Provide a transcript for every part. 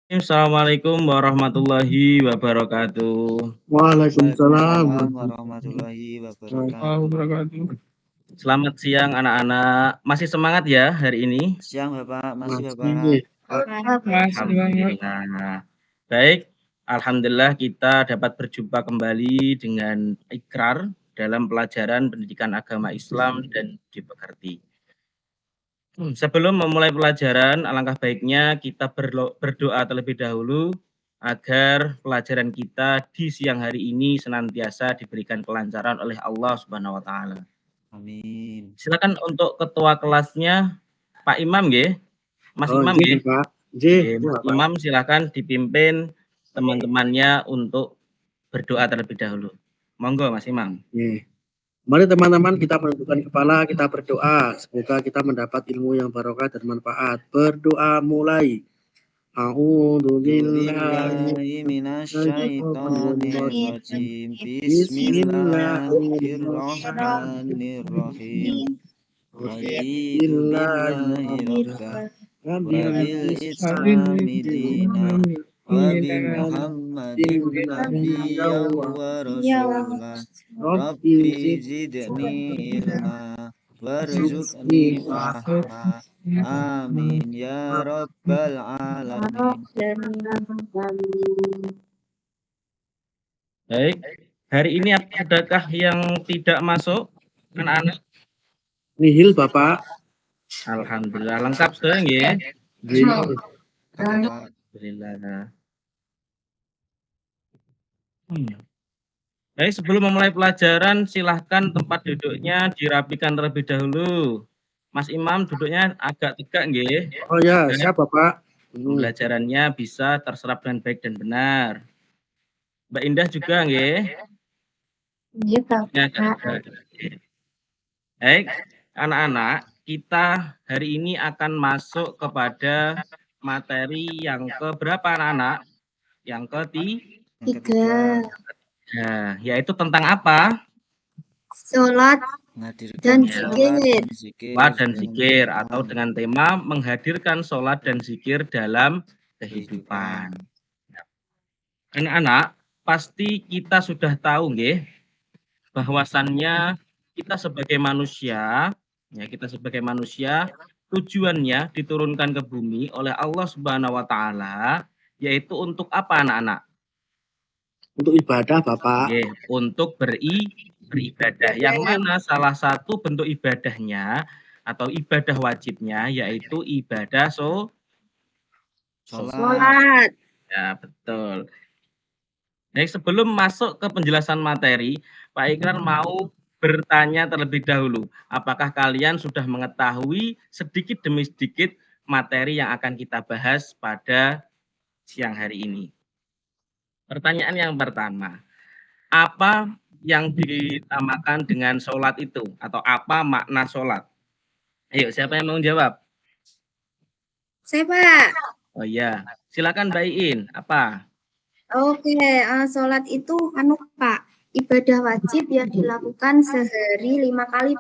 Assalamualaikum warahmatullahi wabarakatuh. Waalaikumsalam Waalaikumsalam warahmatullahi wabarakatuh. wabarakatuh. Selamat siang anak-anak. Masih semangat ya hari ini? Siang Bapak, masih Bapak. Masih banget. Alhamdulillah. Baik, alhamdulillah kita dapat berjumpa kembali dengan Ikrar dalam pelajaran pendidikan agama Islam dan dipekerti. Sebelum memulai pelajaran, alangkah baiknya kita berdoa terlebih dahulu agar pelajaran kita di siang hari ini senantiasa diberikan kelancaran oleh Allah Subhanahu wa taala. Amin. Silakan untuk ketua kelasnya Pak Imam nggih. Mas Imam nggih. Pak. Mas Imam silakan dipimpin teman-temannya untuk berdoa terlebih dahulu. Monggo Mas Imam. Mari teman-teman kita menundukkan kepala, kita berdoa. Semoga kita mendapat ilmu yang barokah dan manfaat. Berdoa mulai. Billahi minasyaitonirrajim. Bismillahirrahmanirrahim. Raditu billahi rabba wa bil islami dina wa bi Muhammadin nabiyyan wa rasulah. Rabbi zidni ilma warzuqni fahma. Amin ya rabbal alamin. Baik, hari ini adakah yang tidak masuk anak-anak? Nihil Bapak. Alhamdulillah lengkap sudah nggih. Alhamdulillah. Baik, sebelum memulai pelajaran silahkan tempat duduknya dirapikan terlebih dahulu. Mas Imam duduknya agak tegak nggih. Oh ya, siap Bapak. Pembelajarannya bisa terserap dengan baik dan benar. Mbak Indah juga nggih. Iya, Bapak. Baik, anak-anak, kita hari ini akan masuk kepada materi yang keberapa anak-anak? Yang Ketiga. Nah, yaitu tentang apa? Sholat dan zikir. Sholat dan zikir atau dengan tema menghadirkan sholat dan zikir dalam kehidupan. Anak-anak, pasti kita sudah tahu nggih bahwasannya kita sebagai manusia, tujuannya diturunkan ke bumi oleh Allah Subhanahu wa taala yaitu untuk apa anak-anak? Untuk ibadah Bapak. Oke, untuk beribadah. Yang mana salah satu bentuk ibadahnya atau ibadah wajibnya yaitu ibadah Sholat. Ya, betul. Nah, sebelum masuk ke penjelasan materi, Pak Ikrar mau bertanya terlebih dahulu. Apakah kalian sudah mengetahui sedikit demi sedikit materi yang akan kita bahas pada siang hari ini? Pertanyaan yang pertama, apa yang dinamakan dengan sholat itu? Atau apa makna sholat? Ayo, siapa yang mau jawab? Saya, Pak. Oh iya, silakan Mbak Iin. Apa? Oke, sholat itu Pak, ibadah wajib yang dilakukan sehari 5 kali.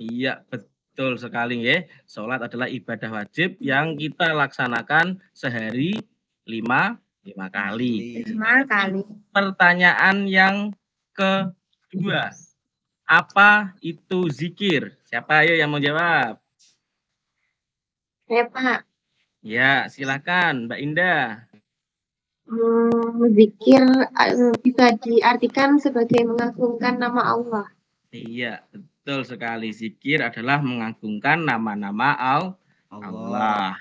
Iya, betul sekali ya. Sholat adalah ibadah wajib yang kita laksanakan sehari 5 kali. 5 kali. Pertanyaan yang kedua, apa itu zikir? Siapa ayo yang mau jawab? Saya, Pak. Ya, silakan Mbak Indah. Zikir bisa diartikan sebagai mengagungkan nama Allah. Iya, betul sekali. Zikir adalah mengagungkan nama-nama Allah.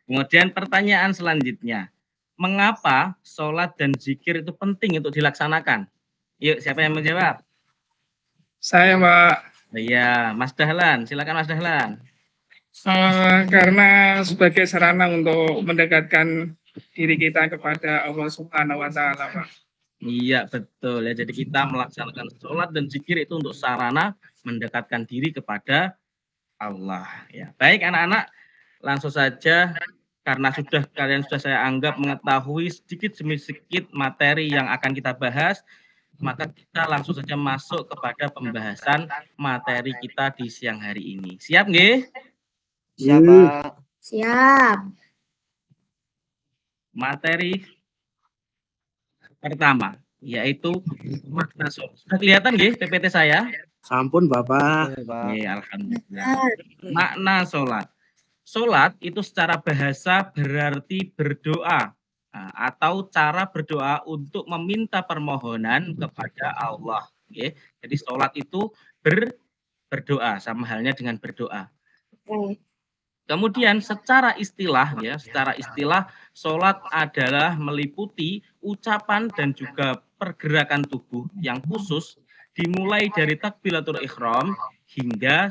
Kemudian pertanyaan selanjutnya, mengapa sholat dan zikir itu penting untuk dilaksanakan? Yuk, siapa yang menjawab? Saya Pak. Iya, Mas Dahlan. Silakan Mas Dahlan. Karena sebagai sarana untuk mendekatkan diri kita kepada Allah Subhanahu wa taala, Pak. Iya, betul ya. Jadi kita melaksanakan sholat dan zikir itu untuk sarana mendekatkan diri kepada Allah. Ya, baik anak-anak, langsung saja karena kalian sudah saya anggap mengetahui sedikit demi sedikit materi yang akan kita bahas, maka kita langsung saja masuk kepada pembahasan materi kita di siang hari ini. Siap nggih? Siap, Pak. Siap. materi pertama, yaitu makna sholat. Sudah kelihatan nggih PPT saya? Sampun Bapak. Oke, Pak. Alhamdulillah. Makna sholat. Sholat itu secara bahasa berarti berdoa. Nah, atau cara berdoa untuk meminta permohonan kepada Allah. Oke. Jadi sholat itu berdoa, sama halnya dengan berdoa. Kemudian secara istilah sholat adalah meliputi ucapan dan juga pergerakan tubuh yang khusus dimulai dari takbiratul ihram hingga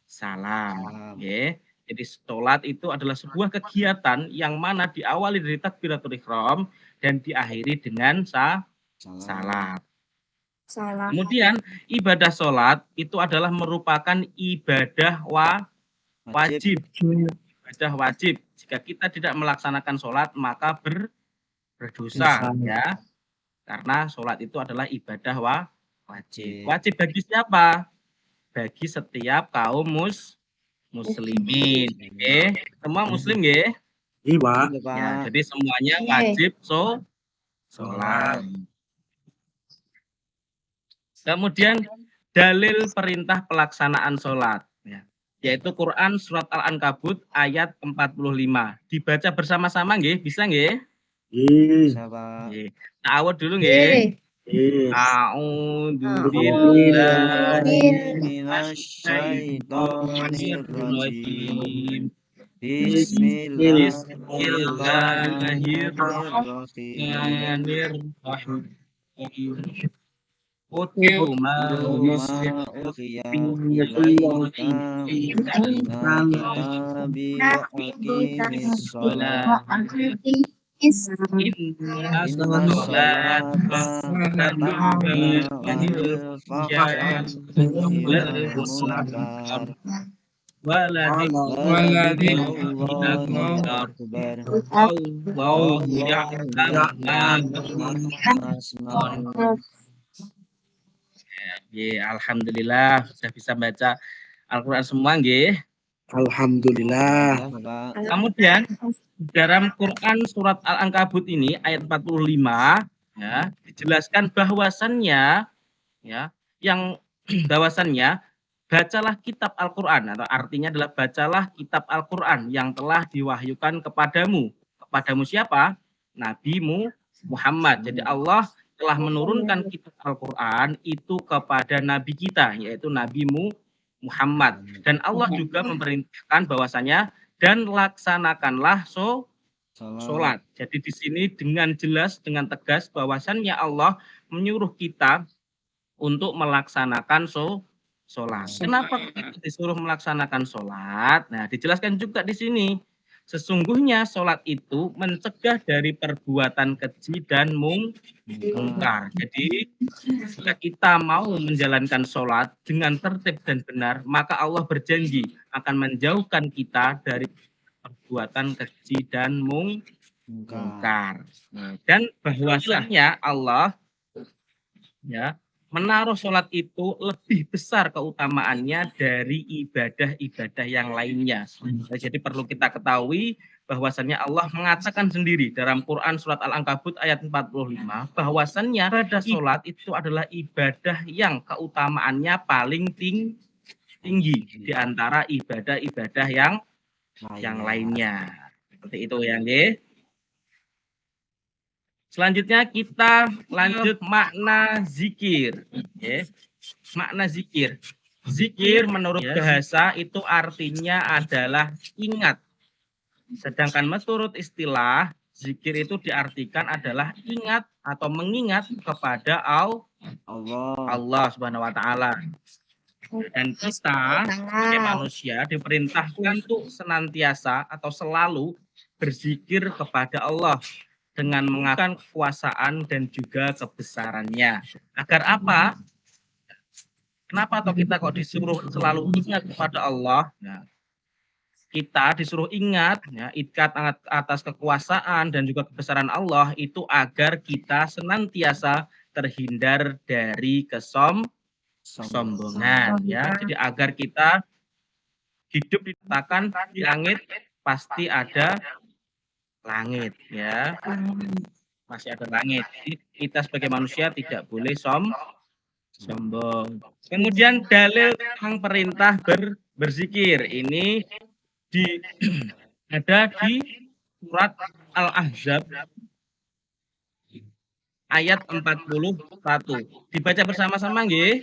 salam. Okay. Jadi sholat itu adalah sebuah kegiatan yang mana diawali dari takbiratul ihram dan diakhiri dengan salam. Kemudian ibadah sholat itu adalah merupakan ibadah wajib. Ibadah wajib. Jika kita tidak melaksanakan sholat maka berdosa ya. Karena sholat itu adalah ibadah wajib. Wajib bagi siapa? Bagi setiap kaum muslimin. Semua muslim nggih? Iya, Pak. Ya, jadi semuanya wajib sholat. Kemudian dalil perintah pelaksanaan sholat. Yaitu Quran Surat Al-Ankabut ayat 45. Dibaca bersama-sama nggih? Bisa nggih? Bisa, Pak. Ta'awud dulu nggih. A'udzu billahi minasyaitonir rajim. Bismillahirrahmanirrahim. Utlu ma alhamdulillah sudah bisa baca Al-Quran semua nggih. Alhamdulillah. Kemudian dalam Quran surat Al-Ankabut ini ayat 45 ya dijelaskan bahwasannya ya bahwasannya bacalah kitab Al-Quran, atau artinya adalah bacalah kitab Al-Quran yang telah diwahyukan kepadamu. Kepadamu siapa? Nabimu Muhammad. Jadi Allah telah menurunkan kitab Al-Quran itu kepada Nabi kita, yaitu Nabimu Muhammad. Dan Allah juga memerintahkan bahwasanya dan laksanakanlah sholat. Jadi di sini dengan jelas, dengan tegas bahwasannya Allah menyuruh kita untuk melaksanakan sholat. Kenapa kita disuruh melaksanakan sholat? Nah, dijelaskan juga di sini. Sesungguhnya sholat itu mencegah dari perbuatan keji dan mungkar. Jadi jika kita mau menjalankan sholat dengan tertib dan benar, maka Allah berjanji akan menjauhkan kita dari perbuatan keji dan mungkar. Dan bahwasanya Allah ya menaruh sholat itu lebih besar keutamaannya dari ibadah-ibadah yang lainnya. Jadi perlu kita ketahui bahwasannya Allah mengatakan sendiri dalam Quran Surat Al-Ankabut ayat 45 bahwasannya ibadah sholat itu adalah ibadah yang keutamaannya paling tinggi di antara ibadah-ibadah yang lainnya. Seperti itu ya nggih. Selanjutnya kita lanjut makna zikir. Okay. Makna zikir. Zikir menurut bahasa itu artinya adalah ingat. Sedangkan menurut istilah, zikir itu diartikan adalah ingat atau mengingat kepada Allah Subhanahu wa Ta'ala. Dan kita sebagai manusia diperintahkan untuk senantiasa atau selalu berzikir kepada Allah dengan mengatakan kekuasaan dan juga kebesarannya. Agar apa? Kenapa atau kita kok disuruh selalu ingat kepada Allah? Nah, kita disuruh ingat, ya, ikat atas kekuasaan dan juga kebesaran Allah itu agar kita senantiasa terhindar dari kesombongan. Ya, jadi agar kita hidup dikatakan di langit pasti ada langit ya. Masih ada langit. Jadi kita sebagai manusia tidak boleh sombong. Kemudian dalil tentang perintah berzikir ini ada di surat Al-Ahzab ayat 41. Dibaca bersama-sama nggih.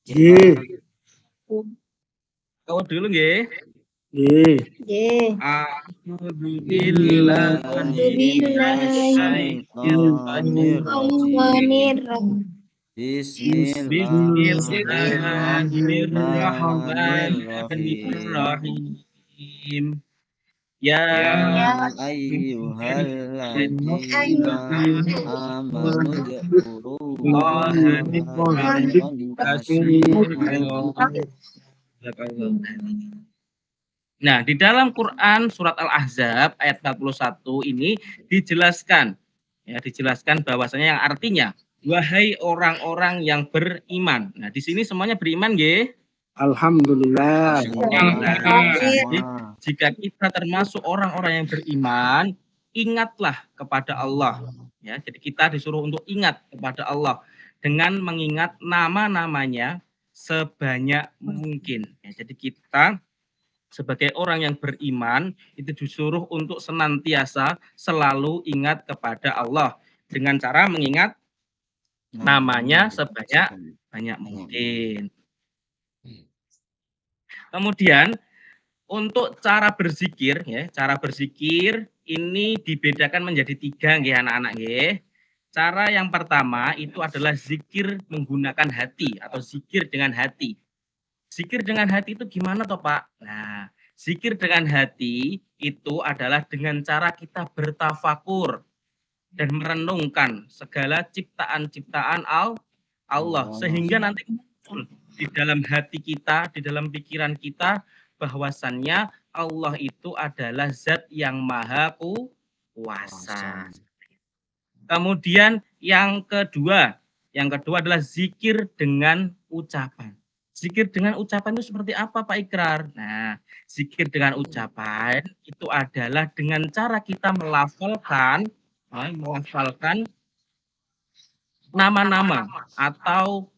Nggih. Kau dulu nggih. Nggih. Nggih. Bismillahirrahmanirrahim. Ya ayyuhalladzina amanu Nah, di dalam Quran surat Al-Ahzab ayat 41 ini dijelaskan bahwasanya yang artinya wahai orang-orang yang beriman. Nah, di sini semuanya beriman nggih? Alhamdulillah. Jadi, jika kita termasuk orang-orang yang beriman, ingatlah kepada Allah. Ya, jadi kita disuruh untuk ingat kepada Allah dengan mengingat nama-namanya sebanyak mungkin. Ya, jadi kita sebagai orang yang beriman itu disuruh untuk senantiasa selalu ingat kepada Allah dengan cara mengingat namanya sebanyak mungkin. Kemudian untuk cara berzikir ya, cara berzikir ini dibedakan menjadi 3 nggih anak-anak nggih. Cara yang pertama itu adalah zikir menggunakan hati atau zikir dengan hati. Zikir dengan hati itu gimana toh Pak? Nah, zikir dengan hati itu adalah dengan cara kita bertafakur dan merenungkan segala ciptaan-ciptaan Allah sehingga nanti muncul di dalam hati kita, di dalam pikiran kita bahwasannya Allah itu adalah zat yang maha kuasa. Kemudian yang kedua adalah zikir dengan ucapan. Zikir dengan ucapan itu seperti apa Pak Ikrar? Nah, zikir dengan ucapan itu adalah dengan cara kita melafalkan nama-nama atau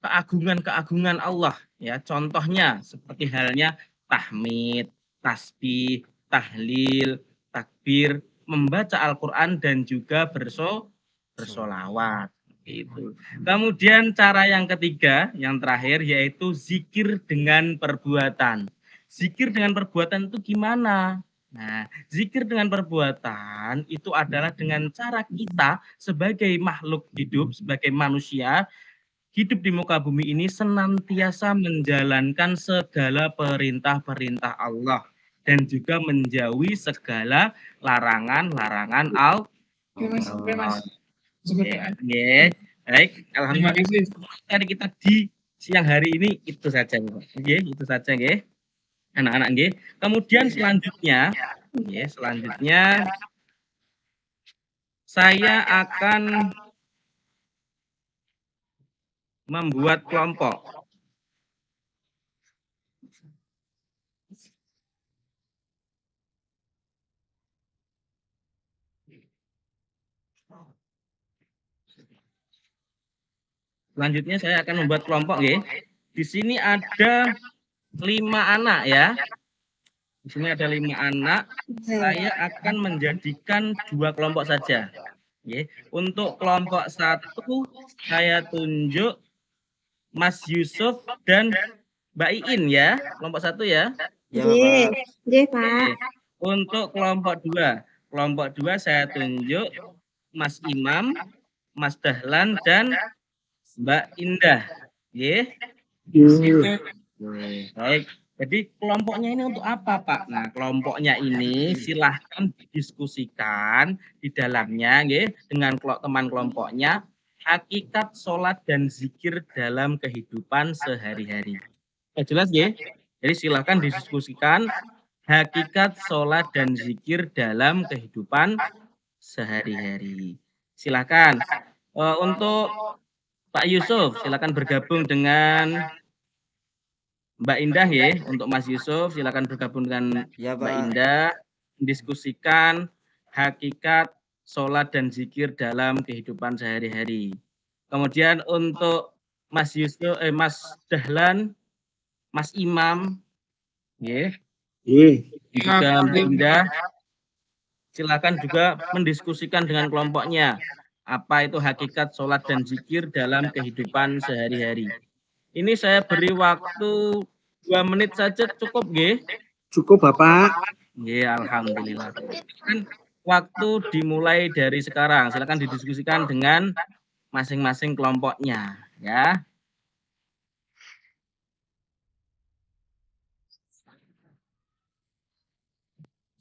keagungan-keagungan Allah. Ya, contohnya seperti halnya tahmid, tasbih, tahlil, takbir, membaca Al-Quran dan juga bersolawat. Itu. Kemudian cara yang ketiga, yang terakhir yaitu zikir dengan perbuatan. Zikir dengan perbuatan itu gimana? Nah, zikir dengan perbuatan itu adalah dengan cara kita sebagai makhluk hidup, sebagai manusia hidup di muka bumi ini senantiasa menjalankan segala perintah-perintah Allah dan juga menjauhi segala larangan-larangan Allah. Baik, alhamdulillah tadi kita di siang hari ini itu saja, itu saja, anak-anak, Kemudian selanjutnya, saya akan membuat kelompok. Selanjutnya saya akan membuat kelompok, Di sini ada 5 anak ya. Di sini ada 5 anak. Saya akan menjadikan 2 kelompok saja. Untuk kelompok 1 saya tunjuk Mas Yusuf dan Mbak Iin ya. Kelompok 1 ya. Nggih, Pak. Untuk kelompok 2 saya tunjuk Mas Imam, Mas Dahlan dan Mbak Indah. Baik. Jadi kelompoknya ini untuk apa, Pak? Nah, kelompoknya ini silahkan didiskusikan di dalamnya, dengan teman kelompoknya hakikat sholat dan zikir dalam kehidupan sehari-hari. Jelas, Jadi silahkan didiskusikan hakikat sholat dan zikir dalam kehidupan sehari-hari. Silakan. Untuk Pak Yusuf, silakan bergabung dengan Mbak Indah Untuk Mas Yusuf, silakan bergabung dengan Mbak Indah. mendiskusikan hakikat sholat dan zikir dalam kehidupan sehari-hari. Kemudian untuk Mas Yusuf, Mas Dahlan, Mas Imam, ya, juga Mbak Indah, silakan juga mendiskusikan dengan kelompoknya apa itu hakikat sholat dan zikir dalam kehidupan sehari-hari. Ini saya beri waktu 2 menit saja cukup, nggih? Cukup Bapak. Ya, alhamdulillah. Kan waktu dimulai dari sekarang. Silakan didiskusikan dengan masing-masing kelompoknya, ya.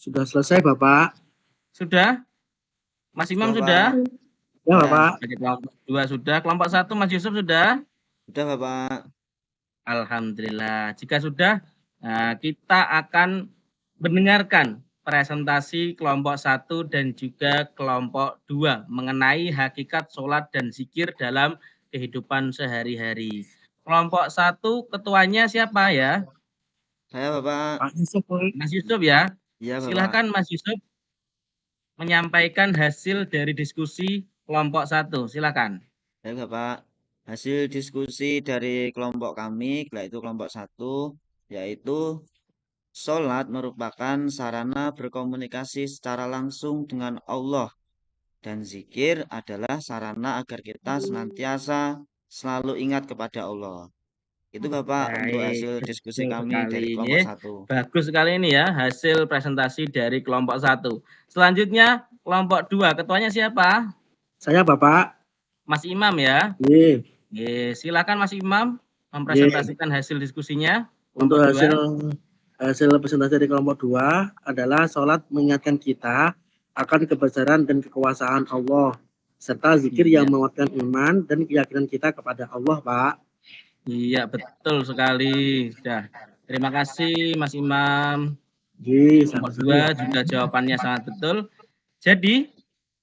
Sudah selesai Bapak. Sudah? Mas Imam Sudah, sudah? Ya Bapak. Bagi kelompok 2 sudah, kelompok 1 Mas Yusuf sudah? Sudah Bapak. Alhamdulillah. Jika sudah, kita akan mendengarkan presentasi kelompok 1 dan juga kelompok 2 mengenai hakikat sholat dan zikir dalam kehidupan sehari-hari. Kelompok 1 ketuanya siapa ya? Saya Bapak. Pak Yusuf. Mas Yusuf ya. Iya Bapak. Silakan Mas Yusuf menyampaikan hasil dari diskusi kelompok 1. Silakan. Baik Bapak. Hasil diskusi dari kelompok kami, yaitu kelompok 1, yaitu sholat merupakan sarana berkomunikasi secara langsung dengan Allah. Dan zikir adalah sarana agar kita senantiasa selalu ingat kepada Allah. Itu Bapak untuk hasil Baik, diskusi betul kami sekali dari ini. kelompok 1. Bagus sekali ini ya hasil presentasi dari kelompok 1. Selanjutnya kelompok 2, ketuanya siapa? Saya Bapak. Mas Imam ya. Silakan Mas Imam mempresentasikan hasil diskusinya. Untuk Kelompok 2. hasil presentasi dari kelompok 2 adalah sholat mengingatkan kita akan kebesaran dan kekuasaan Allah, serta zikir yang menguatkan iman dan keyakinan kita kepada Allah, Pak. Iya, betul sekali. Sudah. Terima kasih Mas Imam. Kelompok 2 juga jawabannya sangat betul. Jadi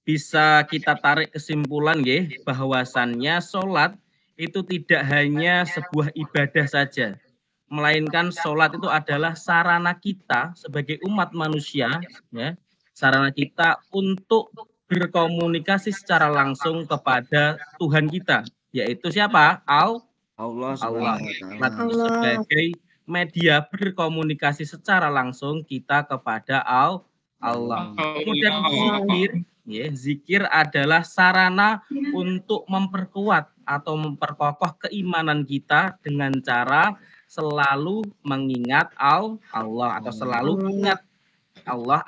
bisa kita tarik kesimpulan nggih bahwasannya sholat itu tidak hanya sebuah ibadah saja, melainkan sholat itu adalah sarana kita sebagai umat manusia, ya, sarana kita untuk berkomunikasi secara langsung kepada Tuhan kita, yaitu siapa? Allah. Sebagai media berkomunikasi secara langsung kita kepada Allah. Kemudian zikir adalah sarana untuk memperkuat atau memperkokoh keimanan kita dengan cara selalu mengingat Allah atau selalu ingat Allah,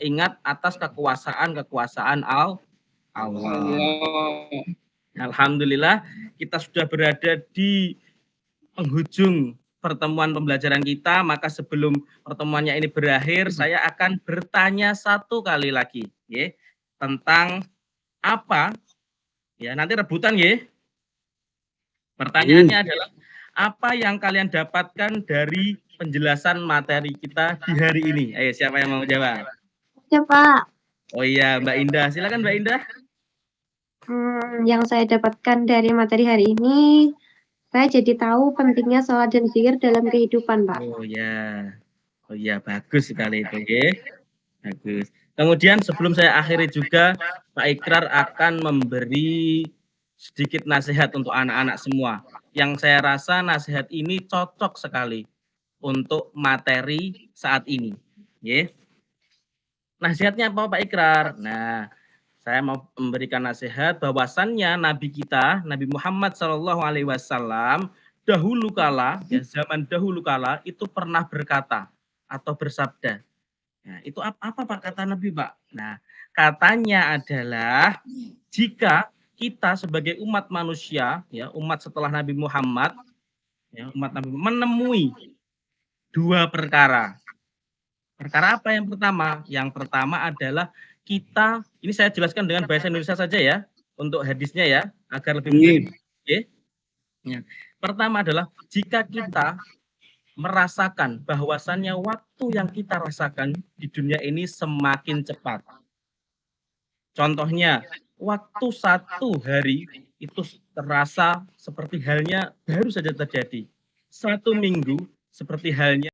ingat atas kekuasaan Allah. Alhamdulillah kita sudah berada di penghujung pertemuan pembelajaran kita, maka sebelum pertemuannya ini berakhir, saya akan bertanya satu kali lagi, ya, tentang apa, ya, nanti rebutan, ya. Pertanyaannya adalah, apa yang kalian dapatkan dari penjelasan materi kita di hari ini? Ayo, siapa yang mau jawab? Ya, Pak. Oh iya, Mbak Indah. Silakan, Mbak Indah. Yang saya dapatkan dari materi hari ini, saya jadi tahu pentingnya sholat dan zikir dalam kehidupan, Pak. Oh ya, bagus sekali itu, ya. Bagus. Kemudian sebelum saya akhiri juga, Pak Ikrar akan memberi sedikit nasihat untuk anak-anak semua. Yang saya rasa nasihat ini cocok sekali untuk materi saat ini. Ya. Nasihatnya apa Pak Ikrar? Nah, saya mau memberikan nasihat bahwasannya Nabi kita, Nabi Muhammad SAW, dahulu kala, ya, zaman dahulu kala itu pernah berkata atau bersabda. Nah, itu apa Pak kata Nabi, Pak? Nah, katanya adalah jika kita sebagai umat manusia, ya, umat setelah Nabi Muhammad, ya, umat Nabi menemui dua perkara. Perkara apa yang pertama? Yang pertama adalah kita, ini saya jelaskan dengan bahasa Indonesia saja ya, untuk hadisnya ya, agar lebih mudah. Okay? Ya. Pertama adalah jika kita merasakan bahwasannya waktu yang kita rasakan di dunia ini semakin cepat. Contohnya, waktu 1 hari itu terasa seperti halnya baru saja terjadi. 1 minggu seperti halnya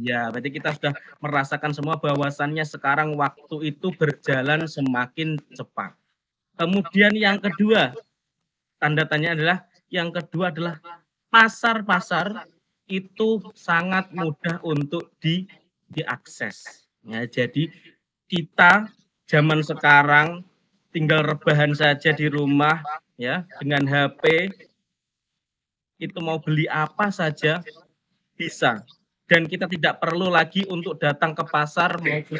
ya, berarti kita sudah merasakan semua bahwasannya sekarang waktu itu berjalan semakin cepat. Kemudian yang kedua, tanda tanya adalah yang kedua adalah pasar-pasar itu sangat mudah untuk diakses. Ya, jadi kita zaman sekarang tinggal rebahan saja di rumah ya dengan HP itu mau beli apa saja bisa, dan kita tidak perlu lagi untuk datang ke pasar maupun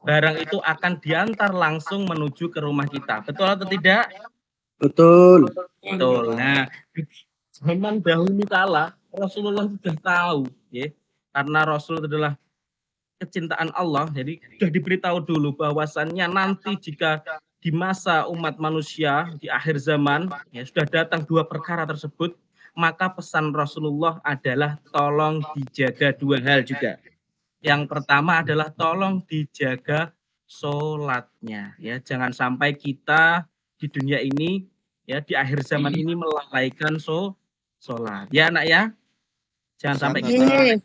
barang itu akan diantar langsung menuju ke rumah kita. Betul atau tidak? Betul. Betul. Nah, zaman dahulu kala Rasulullah sudah tahu, ya, karena Rasul adalah kecintaan Allah, jadi sudah diberitahu dulu bahwasannya nanti jika di masa umat manusia di akhir zaman ya sudah datang dua perkara tersebut, maka pesan Rasulullah adalah tolong dijaga dua hal juga. Yang pertama adalah tolong dijaga sholatnya, ya, jangan sampai kita di dunia ini ya di akhir zaman ini melalaikan sholat, ya nak ya, jangan sampai kita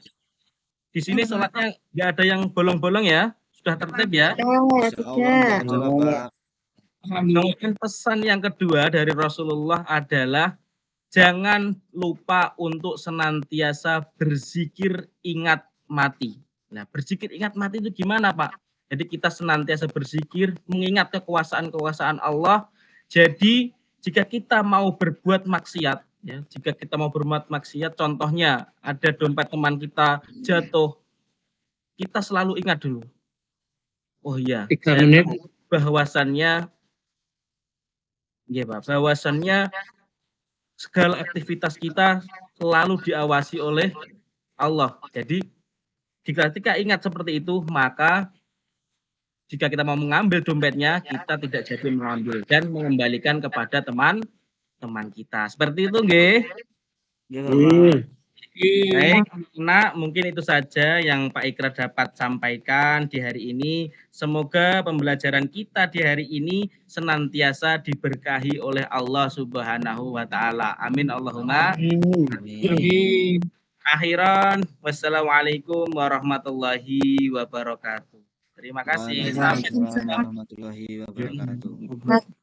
di sini sholatnya nggak ada yang bolong-bolong ya, sudah tertib ya. Kemudian pesan yang kedua dari Rasulullah adalah jangan lupa untuk senantiasa berzikir ingat mati. Nah, berzikir ingat mati itu gimana, Pak? Jadi kita senantiasa berzikir, mengingat kekuasaan-kekuasaan Allah. Jadi jika kita mau berbuat maksiat, ya, jika kita mau berbuat maksiat, contohnya ada dompet teman kita jatuh, kita selalu ingat dulu. Oh iya, bahwasannya, ya Pak, bahwasannya segala aktivitas kita selalu diawasi oleh Allah. Jadi ketika ingat seperti itu, maka jika kita mau mengambil dompetnya, kita tidak jadi mengambil dan mengembalikan kepada teman-teman kita. Seperti itu, nggih. Baik, nah mungkin itu saja yang Pak Ikrar dapat sampaikan di hari ini. Semoga pembelajaran kita di hari ini senantiasa diberkahi oleh Allah Subhanahu wa Ta'ala. Amin Allahumma amin. Akhiran, wassalamualaikum warahmatullahi wabarakatuh. Terima kasih. Waalaikumsalam warahmatullahi wabarakatuh.